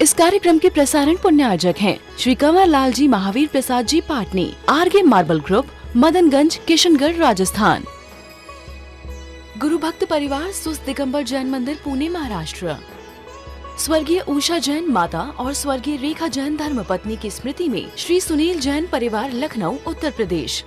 इस कार्यक्रम के प्रसारण पुण्यार्जक हैं Shri Kanwar Lal ji Mahavir Prasad ji Patni, RK marble group, Madanganj, Kishangarh, Rajasthan. गुरु भक्त परिवार सुस्त दिगंबर जैन मंदिर, पुणे, महाराष्ट्र। स्वर्गीय उषा जैन माता और स्वर्गीय रेखा जैन धर्मपत्नी की स्मृति में श्री सुनील जैन परिवार, लखनऊ, उत्तर प्रदेश।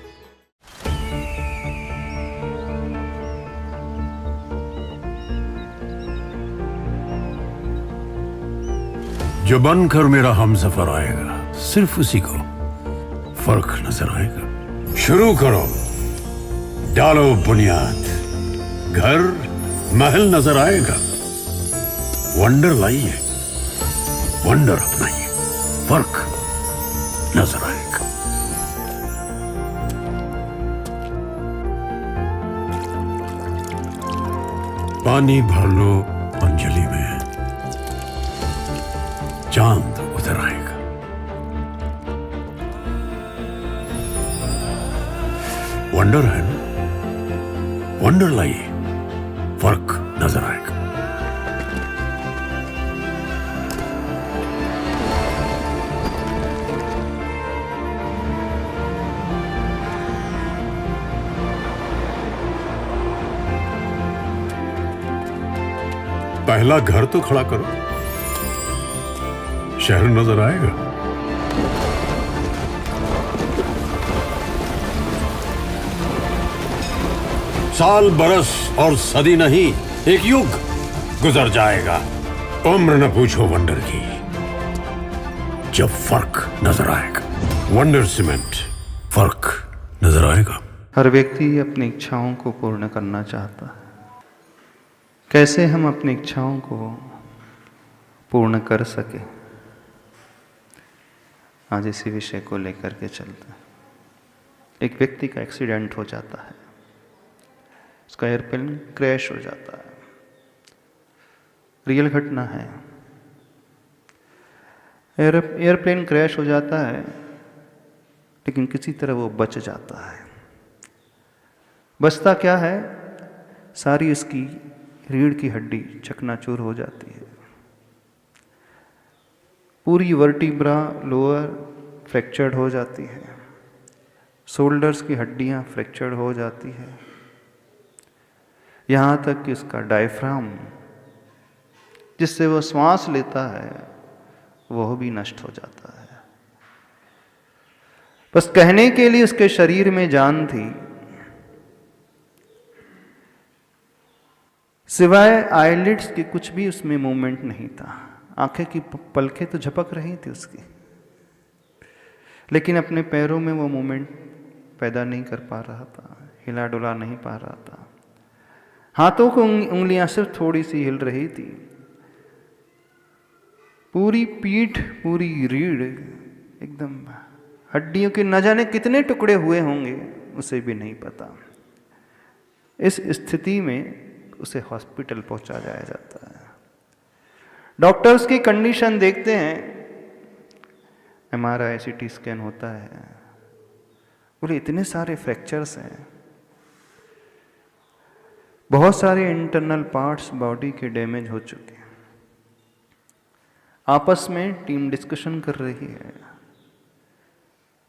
जो बनकर मेरा हमसफर आएगा, सिर्फ उसी को फर्क नजर आएगा। शुरू करो, डालो बुनियाद, घर महल नजर आएगा। वंडर लाइए, वंडर अपनाइए, फर्क नजर आएगा। पानी भर लो अंजलि में, चांद उतर आएगा। वंडर है ना, वंडर लाइए, फर्क नजर आएगा। पहला घर तो खड़ा करो, शहर नजर आएगा। साल, बरस और सदी नहीं, एक युग गुजर जाएगा। उम्र न पूछो वंडर की, जब फर्क नजर आएगा। वंडर सीमेंट, फर्क नजर आएगा। हर व्यक्ति अपनी इच्छाओं को पूर्ण करना चाहता है। कैसे हम अपनी इच्छाओं को पूर्ण कर सके, आज इसी विषय को लेकर के चलते हैं। एक व्यक्ति का एक्सीडेंट हो जाता है, उसका एयरप्लेन क्रैश हो जाता है। रियल घटना है। एयरप्लेन क्रैश हो जाता है, लेकिन किसी तरह वो बच जाता है। बचता क्या है, सारी उसकी रीढ़ की हड्डी चकनाचूर हो जाती है। पूरी वर्टिब्रा लोअर फ्रैक्चर्ड हो जाती है। शोल्डर्स की हड्डियां फ्रैक्चर्ड हो जाती है। यहाँ तक कि उसका डायफ्राम, जिससे वो श्वास लेता है, वह भी नष्ट हो जाता है। बस कहने के लिए उसके शरीर में जान थी, सिवाय आईलिड्स के कुछ भी उसमें मूवमेंट नहीं था। आंखें की पलकें तो झपक रही थी उसकी, लेकिन अपने पैरों में वो मूवमेंट पैदा नहीं कर पा रहा था, हिला डुला नहीं पा रहा था। हाथों की उंगलियां सिर्फ थोड़ी सी हिल रही थी। पूरी पीठ, पूरी रीढ़ एकदम, हड्डियों के न जाने कितने टुकड़े हुए होंगे, उसे भी नहीं पता। इस स्थिति में उसे हॉस्पिटल पहुंचा जाया जाता है। डॉक्टर्स की कंडीशन देखते हैं, MRI CT स्कैन होता है, बोले इतने सारे फ्रैक्चर्स हैं, बहुत सारे इंटरनल पार्ट्स बॉडी के डैमेज हो चुके हैं। आपस में टीम डिस्कशन कर रही है,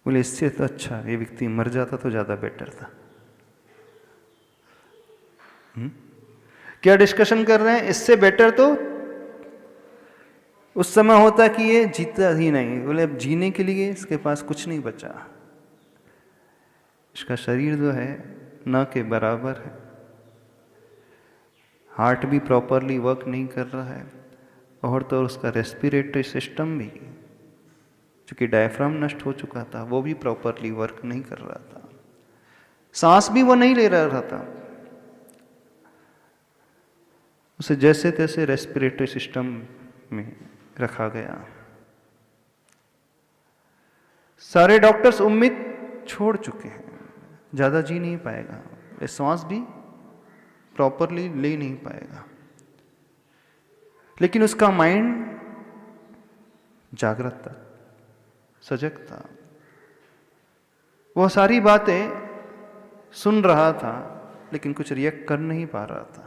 बोले इससे तो अच्छा ये व्यक्ति मर जाता तो ज़्यादा बेटर था। क्या डिस्कशन कर रहे हैं, इससे बेटर तो उस समय होता कि ये जीता ही नहीं। बोले अब जीने के लिए इसके पास कुछ नहीं बचा। इसका शरीर जो है न के बराबर है, हार्ट भी प्रॉपरली वर्क नहीं कर रहा है, और तो उसका रेस्पिरेटरी सिस्टम भी, चूँकि डायफ्राम नष्ट हो चुका था, वो भी प्रॉपरली वर्क नहीं कर रहा था। सांस भी वो नहीं ले रहा था। उसे जैसे तैसे रेस्पिरेटरी सिस्टम में रखा गया। सारे डॉक्टर्स उम्मीद छोड़ चुके हैं, ज़्यादा जी नहीं पाएगा, सांस भी प्रॉपरली ले नहीं पाएगा। लेकिन उसका माइंड जागृत था, सजग था। वह सारी बातें सुन रहा था, लेकिन कुछ रिएक्ट कर नहीं पा रहा था।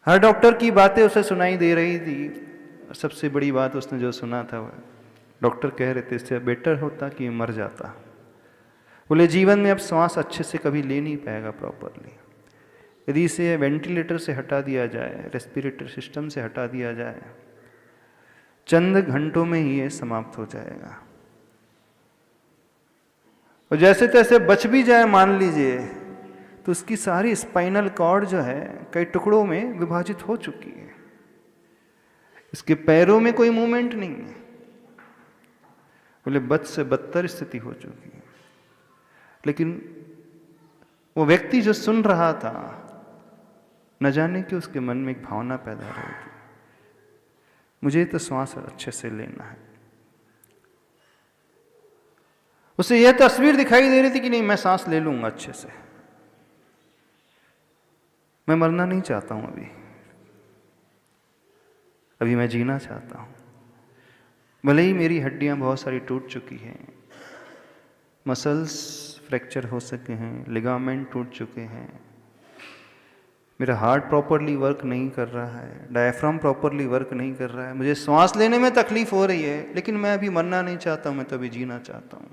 हर डॉक्टर की बातें उसे सुनाई दे रही थी, सबसे बड़ी बात उसने जो सुना था, वह डॉक्टर कह रहे थे इससे बेटर होता कि मर जाता। बोले जीवन में अब सांस अच्छे से कभी ले नहीं पाएगा प्रॉपरली। यदि इसे वेंटिलेटर से हटा दिया जाए, रेस्पिरेटर सिस्टम से हटा दिया जाए, चंद घंटों में ही ये समाप्त हो जाएगा। और जैसे तैसे बच भी जाए मान लीजिए, तो उसकी सारी स्पाइनल कॉर्ड जो है कई टुकड़ों में विभाजित हो चुकी है। इसके पैरों में कोई मूवमेंट नहीं है। बोले बद से बदतर स्थिति हो चुकी है। लेकिन वो व्यक्ति जो सुन रहा था, न जाने कि उसके मन में एक भावना पैदा हो रही थी, मुझे तो श्वास अच्छे से लेना है। उसे यह तस्वीर दिखाई दे रही थी कि नहीं, मैं सांस ले लूंगा अच्छे से, मैं मरना नहीं चाहता हूं अभी मैं जीना चाहता हूं। भले ही मेरी हड्डियां बहुत सारी टूट चुकी हैं, मसल्स फ्रैक्चर हो सके हैं, लिगामेंट टूट चुके हैं, मेरा हार्ट प्रॉपरली वर्क नहीं कर रहा है, डायफ्राम प्रॉपरली वर्क नहीं कर रहा है, मुझे सांस लेने में तकलीफ हो रही है, लेकिन मैं अभी मरना नहीं चाहता हूं, मैं तो अभी जीना चाहता हूं।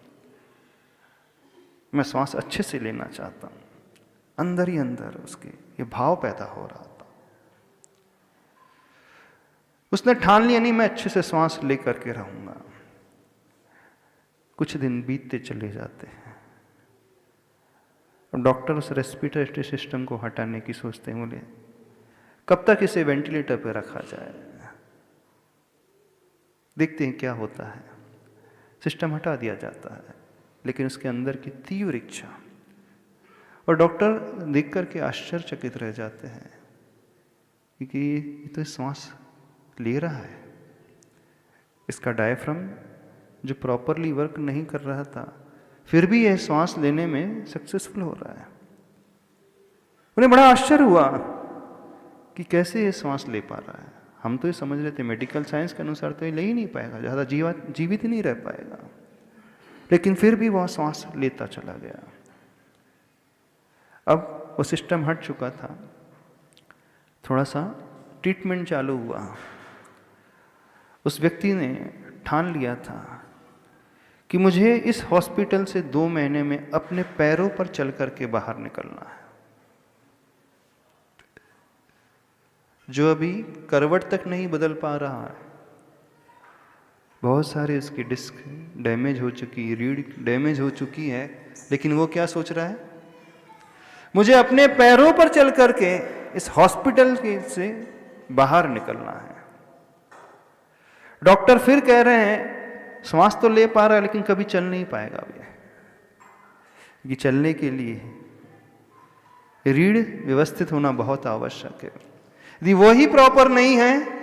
मैं सांस अच्छे से लेना चाहता हूं। अंदर ही अंदर उसके ये भाव पैदा हो रहा था। उसने ठान लिया, नहीं मैं अच्छे से सांस ले करके रहूंगा। कुछ दिन बीतते चले जाते हैं। अब डॉक्टर उस रेस्पिरेटरी सिस्टम को हटाने की सोचते हैं। बोले कब तक इसे वेंटिलेटर पर रखा जाए, देखते हैं क्या होता है। सिस्टम हटा दिया जाता है, लेकिन उसके अंदर की तीव्र इच्छा, और डॉक्टर देख करके आश्चर्यचकित रह जाते हैं क्योंकि ये तो सांस ले रहा है, इसका डायफ्राम जो प्रॉपरली वर्क नहीं कर रहा था, फिर भी यह सांस लेने में सक्सेसफुल हो रहा है। उन्हें बड़ा आश्चर्य हुआ कि कैसे ये सांस ले पा रहा है। हम तो ये समझ रहे थे मेडिकल साइंस के अनुसार तो ये ले ही नहीं पाएगा, ज़्यादा जीवित ही नहीं रह पाएगा, लेकिन फिर भी वह सांस लेता चला गया। अब वो सिस्टम हट चुका था, थोड़ा सा ट्रीटमेंट चालू हुआ। उस व्यक्ति ने ठान लिया था कि मुझे इस हॉस्पिटल से 2 महीने में अपने पैरों पर चल करके बाहर निकलना है। जो अभी करवट तक नहीं बदल पा रहा है, बहुत सारे उसकी डिस्क डैमेज हो चुकी, रीढ़ डैमेज हो चुकी है, लेकिन वो क्या सोच रहा है, मुझे अपने पैरों पर चल करके इस हॉस्पिटल से बाहर निकलना है। डॉक्टर फिर कह रहे हैं श्वास तो ले पा रहा है, लेकिन कभी चल नहीं पाएगा अभी, कि चलने के लिए रीढ़ व्यवस्थित होना बहुत आवश्यक है। यदि वो ही प्रॉपर नहीं है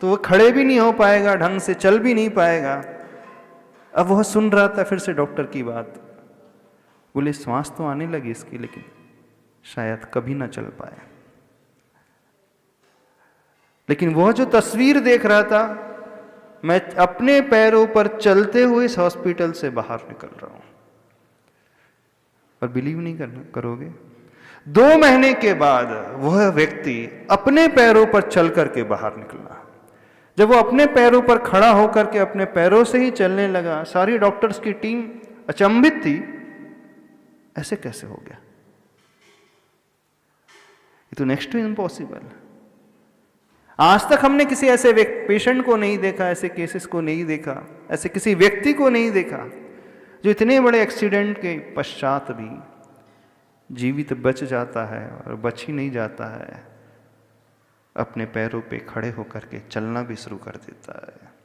तो वो खड़े भी नहीं हो पाएगा, ढंग से चल भी नहीं पाएगा। अब वह सुन रहा था फिर से डॉक्टर की बात। बोले श्वास तो आने लगी इसकी, लेकिन शायद कभी ना चल पाए। लेकिन वह जो तस्वीर देख रहा था, मैं अपने पैरों पर चलते हुए इस हॉस्पिटल से बाहर निकल रहा हूं, और बिलीव नहीं करोगे, 2 महीने के बाद वह व्यक्ति अपने पैरों पर चल करके बाहर निकला। जब वो अपने पैरों पर खड़ा होकर के अपने पैरों से ही चलने लगा, सारी डॉक्टर्स की टीम अचंभित थी, ऐसे कैसे हो गया, ये तो नेक्स्ट टू इम्पॉसिबल। आज तक हमने किसी ऐसे पेशेंट को नहीं देखा, ऐसे केसेस को नहीं देखा, ऐसे किसी व्यक्ति को नहीं देखा जो इतने बड़े एक्सीडेंट के पश्चात भी जीवित बच जाता है, और बच ही नहीं जाता है, अपने पैरों पे खड़े होकर के चलना भी शुरू कर देता है।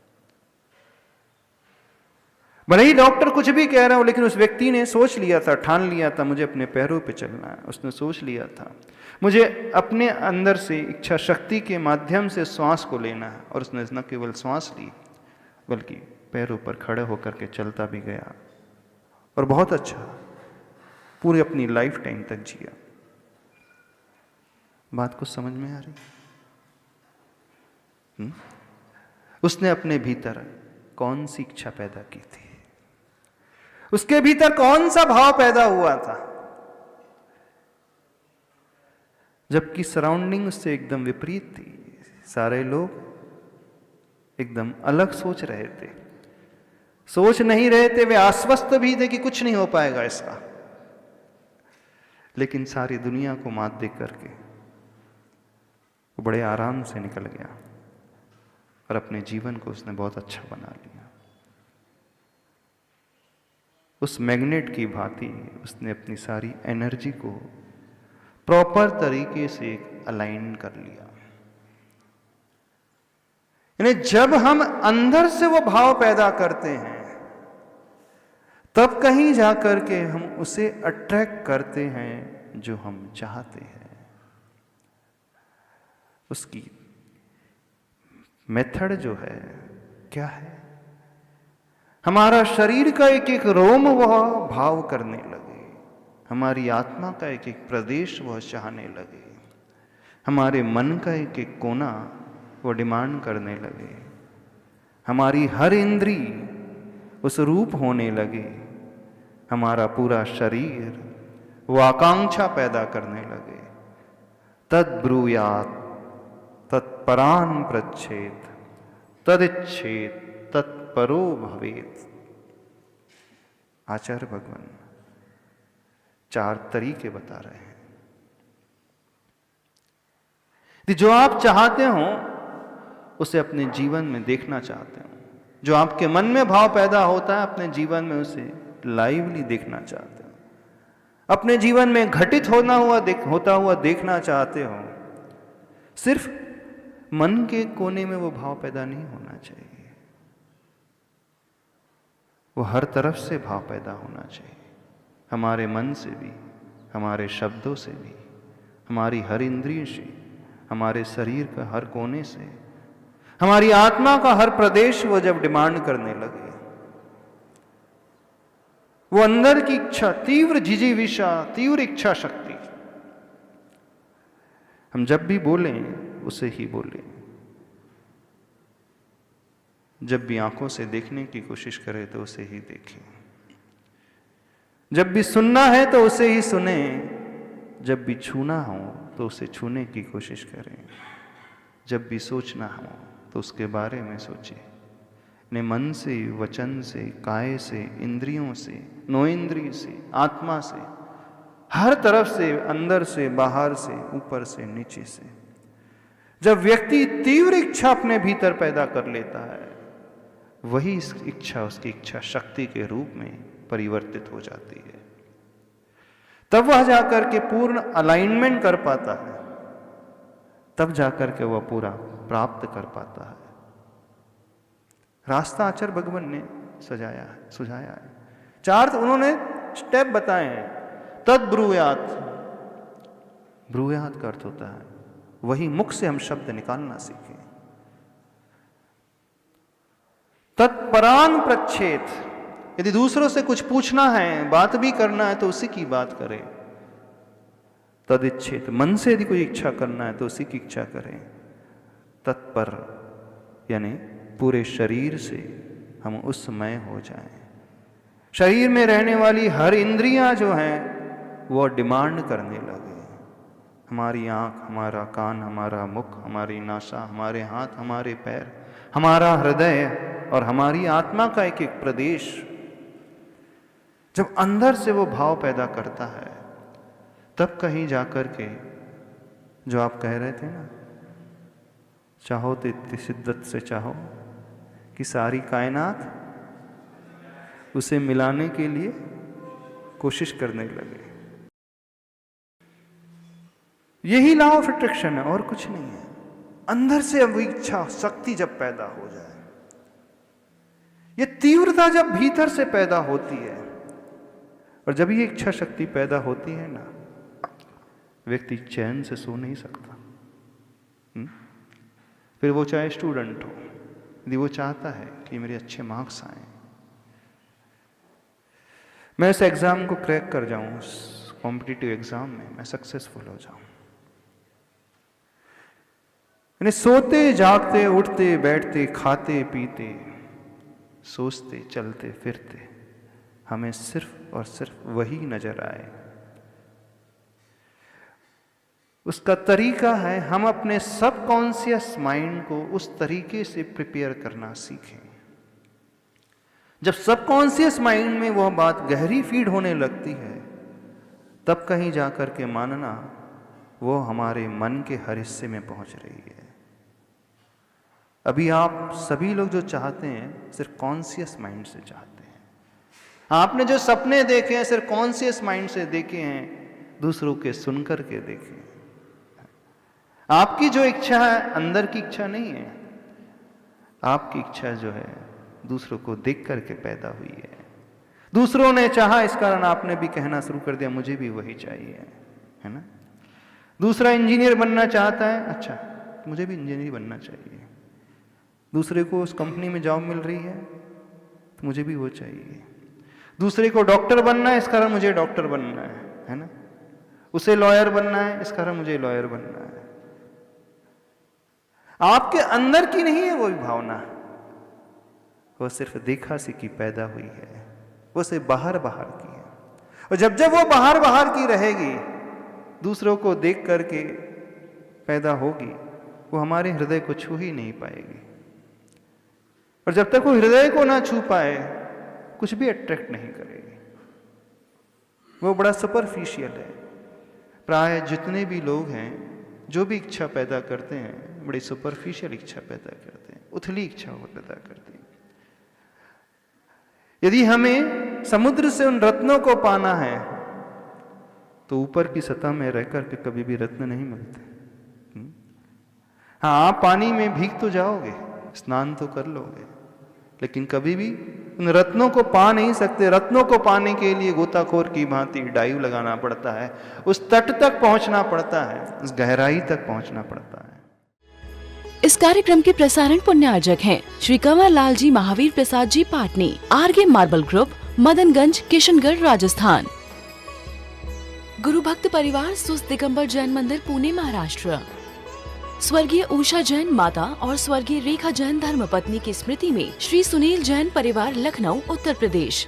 भले ही डॉक्टर कुछ भी कह रहा हो, लेकिन उस व्यक्ति ने सोच लिया था, ठान लिया था, मुझे अपने पैरों पे चलना है। उसने सोच लिया था मुझे अपने अंदर से इच्छा शक्ति के माध्यम से श्वास को लेना है, और उसने न केवल श्वास ली बल्कि पैरों पर खड़े होकर के चलता भी गया, और बहुत अच्छा पूरी अपनी लाइफ टाइम तक जिया। बात कुछ समझ में आ रही? उसने अपने भीतर कौन सी इच्छा पैदा की थी, उसके भीतर कौन सा भाव पैदा हुआ था, जबकि सराउंडिंग उससे एकदम विपरीत थी। सारे लोग एकदम अलग सोच रहे थे, सोच नहीं रहे थे, वे आश्वस्त भी थे कि कुछ नहीं हो पाएगा इसका। लेकिन सारी दुनिया को मात दे करके वो बड़े आराम से निकल गया और अपने जीवन को उसने बहुत अच्छा बना लिया। उस मैग्नेट की भांति उसने अपनी सारी एनर्जी को प्रॉपर तरीके से अलाइन कर लिया। यानी जब हम अंदर से वो भाव पैदा करते हैं, तब कहीं जाकर के हम उसे अट्रैक्ट करते हैं जो हम चाहते हैं। उसकी मेथड जो है क्या है? हमारा शरीर का एक एक रोम वह भाव करने लगे, हमारी आत्मा का एक एक प्रदेश वह चाहने लगे, हमारे मन का एक एक कोना वो डिमांड करने लगे, हमारी हर इंद्री उस रूप होने लगे, हमारा पूरा शरीर वो आकांक्षा पैदा करने लगे। तद्ब्रूयात् तत्परान् पृच्छेत् तदिच्छेत् तत्परो भवेत्। आचार्य भगवान 4 तरीके बता रहे हैं कि जो आप चाहते हो उसे अपने जीवन में देखना चाहते हो, जो आपके मन में भाव पैदा होता है अपने जीवन में उसे लाइवली देखना चाहते हो, अपने जीवन में घटित होता हुआ देखना चाहते हो। सिर्फ मन के कोने में वो भाव पैदा नहीं होना चाहिए, वो हर तरफ से भाव पैदा होना चाहिए, हमारे मन से भी, हमारे शब्दों से भी, हमारी हर इंद्रिय से, हमारे शरीर का हर कोने से, हमारी आत्मा का हर प्रदेश वो जब डिमांड करने लगे, वो अंदर की इच्छा, तीव्र जिजीविषा, तीव्र इच्छा शक्ति, हम जब भी बोलें उसे ही बोलें, जब भी आंखों से देखने की कोशिश करें तो उसे ही देखें, जब भी सुनना है तो उसे ही सुने, जब भी छूना हो तो उसे छूने की कोशिश करें, जब भी सोचना हो तो उसके बारे में सोचें। अपने मन से, वचन से, काय से, इंद्रियों से, नो इंद्रिय से, आत्मा से, हर तरफ से, अंदर से, बाहर से, ऊपर से, नीचे से। जब व्यक्ति तीव्र इच्छा अपने भीतर पैदा कर लेता है, वही इस इच्छा उसकी इच्छा शक्ति के रूप में परिवर्तित हो जाती है। तब वह जाकर के पूर्ण अलाइनमेंट कर पाता है, तब जाकर के वह पूरा प्राप्त कर पाता है। रास्ता आचार्य भगवान ने सुझाया है। 4 उन्होंने स्टेप बताए हैं। तद्ब्रूयात्, ब्रूयात् का अर्थ होता है वही मुख से हम शब्द निकालना सीखें। तत्परान् पृच्छेत्, यदि दूसरों से कुछ पूछना है, बात भी करना है तो उसी की बात करें। तदिच्छेत्, मन से यदि कोई इच्छा करना है तो उसी की इच्छा करें। तत्पर यानी पूरे शरीर से हम उसमय हो जाएं। शरीर में रहने वाली हर इंद्रियां जो हैं वो डिमांड करने लगे। हमारी आंख, हमारा कान, हमारा मुख, हमारी नासा, हमारे हाथ, हमारे पैर, हमारा हृदय और हमारी आत्मा का एक एक प्रदेश जब अंदर से वो भाव पैदा करता है, तब कहीं जाकर के जो आप कह रहे थे ना, चाहो तो इतनी शिद्दत से चाहो कि सारी कायनात उसे मिलाने के लिए कोशिश करने लगे। यही लॉ ऑफ अट्रैक्शन है और कुछ नहीं है। अंदर से अब इच्छा शक्ति जब पैदा हो जाए, ये तीव्रता जब भीतर से पैदा होती है, और जब ये इच्छा शक्ति पैदा होती है ना, व्यक्ति चैन से सो नहीं सकता। फिर वो चाहे स्टूडेंट हो, यदि वो चाहता है कि मेरे अच्छे मार्क्स आए, मैं इस एग्जाम को क्रैक कर जाऊं, उस कॉम्पिटिटिव एग्जाम में मैं सक्सेसफुल हो जाऊं, यानी सोते जागते, उठते बैठते, खाते पीते, सोचते चलते फिरते हमें सिर्फ और सिर्फ वही नजर आए। उसका तरीका है हम अपने सबकॉन्शियस माइंड को उस तरीके से प्रिपेयर करना सीखें। जब सबकॉन्शियस माइंड में वह बात गहरी फीड होने लगती है, तब कहीं जाकर के मानना वो हमारे मन के हर हिस्से में पहुंच रही है। अभी आप सभी लोग जो चाहते हैं सिर्फ कॉन्शियस माइंड से चाहते हैं। आपने जो सपने देखे हैं सिर्फ कॉन्शियस माइंड से देखे हैं, दूसरों के सुनकर के देखे। आपकी जो इच्छा है अंदर की इच्छा नहीं है, आपकी इच्छा जो है दूसरों को देख करके पैदा हुई है। दूसरों ने चाहा, इस कारण आपने भी कहना शुरू कर दिया मुझे भी वही चाहिए, है ना। दूसरा इंजीनियर बनना चाहता है, अच्छा मुझे भी इंजीनियर बनना चाहिए। दूसरे को उस कंपनी में जॉब मिल रही है तो मुझे भी वो चाहिए। दूसरे को डॉक्टर बनना है, इस कारण मुझे डॉक्टर बनना है ना। उसे लॉयर बनना है, इस कारण मुझे लॉयर बनना है। आपके अंदर की नहीं है वो भावना, वो सिर्फ देखा सी की पैदा हुई है, वो सिर्फ बाहर बाहर की है। और जब जब वो बाहर बाहर की रहेगी, दूसरों को देख करके पैदा होगी, वो हमारे हृदय को छू ही नहीं पाएगी। और जब तक वो हृदय को ना छू पाए, कुछ भी अट्रैक्ट नहीं करेगी। वो बड़ा सुपरफिशियल है। प्राय जितने भी लोग हैं जो भी इच्छा पैदा करते हैं, बड़ी सुपरफिशियल इच्छा पैदा करते हैं, उथली इच्छा वो पैदा करते हैं। यदि हमें समुद्र से उन रत्नों को पाना है तो ऊपर की सतह में रहकर के कभी भी रत्न नहीं मिलते। हाँ, आप पानी में भीग तो जाओगे, स्नान तो कर लोगे, लेकिन कभी भी उन रत्नों को पा नहीं सकते। रत्नों को पाने के लिए गोताखोर की भांति डाइव लगाना पड़ता है, उस तट तक पहुंचना पड़ता है, उस गहराई तक पहुंचना पड़ता है। इस कार्यक्रम के प्रसारण पुण्यार्जक हैं श्री कंवर लाल जी महावीर प्रसाद जी पाटनी, आरगे मार्बल ग्रुप, मदनगंज, किशनगढ़, राजस्थान। गुरु भक्त परिवार सुस्त दिगंबर जैन मंदिर, पुणे, महाराष्ट्र। स्वर्गीय उषा जैन माता और स्वर्गीय रेखा जैन धर्मपत्नी की स्मृति में श्री सुनील जैन परिवार, लखनऊ, उत्तर प्रदेश।